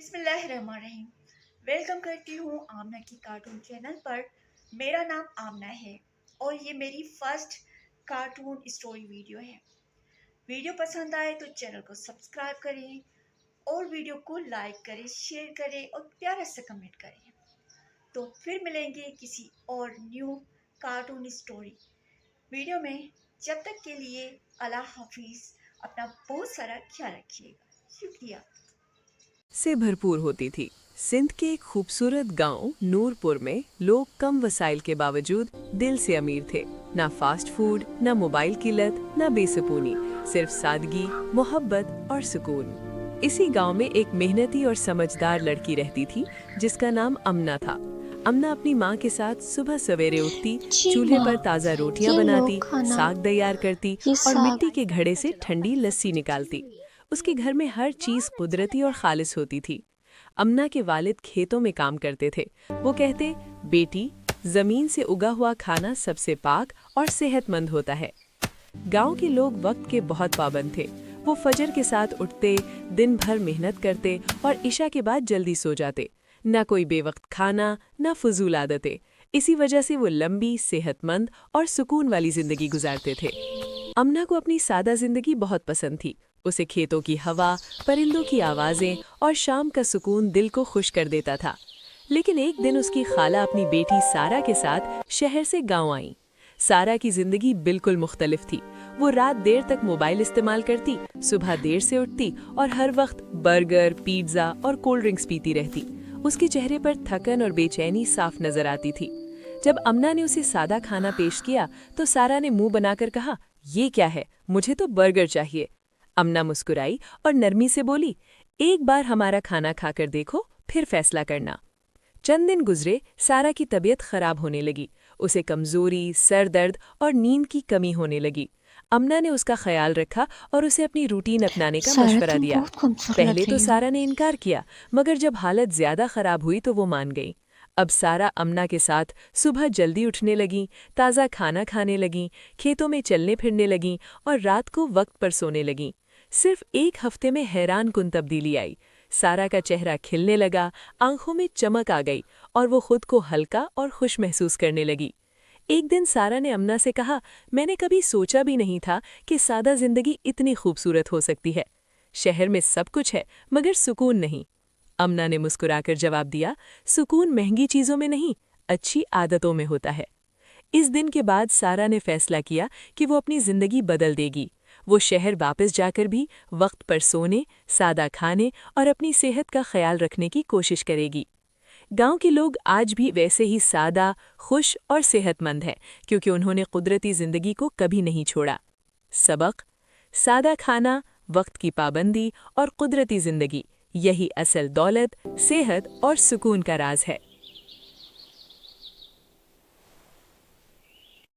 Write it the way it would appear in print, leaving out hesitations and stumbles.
बिस्मिल्लाहिर्रहमानिर्रहीम। वेलकम करती हूँ आमना की कार्टून चैनल पर। मेरा नाम आमना है और ये मेरी फर्स्ट कार्टून स्टोरी वीडियो है। वीडियो पसंद आए तो चैनल को सब्सक्राइब करें और वीडियो को लाइक करें, शेयर करें और प्यारा सा कमेंट करें। तो फिर मिलेंगे किसी और न्यू कार्टून स्टोरी वीडियो में। जब तक के लिए अल्लाह हाफिज़। अपना बहुत सारा ख्याल रखिएगा। शुक्रिया। से भरपूर होती थी। सिंध के एक खूबसूरत गांव नूरपुर में लोग कम वसाइल के बावजूद दिल से अमीर थे। ना फास्ट फूड, ना मोबाइल की लत, ना बेसुकूनी, सिर्फ सादगी, मोहब्बत और सुकून। इसी गांव में एक मेहनती और समझदार लड़की रहती थी जिसका नाम अमना था। अमना अपनी माँ के साथ सुबह सवेरे उठती, जी चूल्हे पर माँ, ताज़ा रोटियां ये लो बनाती, खाना। साग तैयार करती ये और साग। मिट्टी के घड़े से ठंडी लस्सी निकालती। उसके घर में हर चीज कुदरती और खालिस होती थी। अमना के वालिद खेतों में काम करते थे। वो कहते, बेटी, जमीन से उगा हुआ खाना सबसे पाक और सेहतमंद होता है। गांव के लोग वक्त के बहुत पाबंद थे। वो फजर के साथ उठते, दिन भर मेहनत करते और इशा के बाद जल्दी सो जाते। ना कोई बेवक्त खाना, ना फजूल आदतें। इसी वजह से वो लंबी, सेहतमंद और सुकून वाली जिंदगी गुजारते थे। अमना को अपनी सादा जिंदगी बहुत पसंद थी। उसे खेतों की हवा, परिंदों की आवाजें और शाम का सुकून दिल को खुश कर देता था। लेकिन एक दिन उसकी खाला अपनी बेटी सारा के साथ शहर से गांव आई। सारा की जिंदगी बिल्कुल मुख्तलिफ थी। वो रात देर तक मोबाइल इस्तेमाल करती, सुबह देर से उठती और हर वक्त बर्गर, पिज्जा और कोल्ड ड्रिंक्स पीती रहती। उसके चेहरे पर थकन और बेचैनी साफ नजर आती थी। जब अमना ने उसे सादा खाना पेश किया तो सारा ने मुंह बनाकर कहा, ये क्या है, मुझे तो बर्गर चाहिए। अमना मुस्कुराई और नरमी से बोली, एक बार हमारा खाना खाकर देखो, फिर फैसला करना। चंद दिन गुजरे, सारा की तबीयत खराब होने लगी। उसे कमजोरी, सर दर्द और नींद की कमी होने लगी। अमना ने उसका ख्याल रखा और उसे अपनी रूटीन अपनाने का सारा, मशवरा तुम दिया। बहुत कमजोर लग पहले तो रही हो। सारा ने इनकार किया, मगर जब हालत ज्यादा खराब हुई तो वो मान गई। अब सारा अमना के साथ सुबह जल्दी उठने लगी, ताज़ा खाना खाने लगी, खेतों में चलने फिरने लगी और रात को वक्त पर सोने लगी। सिर्फ एक हफ्ते में हैरान कुन तब्दीली आई। सारा का चेहरा खिलने लगा, आंखों में चमक आ गई और वो खुद को हल्का और खुश महसूस करने लगी। एक दिन सारा ने अमना से कहा, मैंने कभी सोचा भी नहीं था कि सादा जिंदगी इतनी खूबसूरत हो सकती है। शहर में सब कुछ है मगर सुकून नहीं। अमना ने मुस्कुराकर जवाब दिया, सुकून महंगी चीजों में नहीं, अच्छी आदतों में होता है। इस दिन के बाद सारा ने फैसला किया कि वो अपनी जिंदगी बदल देगी। वो शहर वापस जाकर भी वक्त पर सोने, सादा खाने और अपनी सेहत का ख्याल रखने की कोशिश करेगी। गांव के लोग आज भी वैसे ही सादा, खुश और सेहतमंद हैं, क्योंकि उन्होंने कुदरती जिंदगी को कभी नहीं छोड़ा। सबक: सादा खाना, वक्त की पाबंदी और कुदरती जिंदगी, यही असल दौलत, सेहत और सुकून का राज है।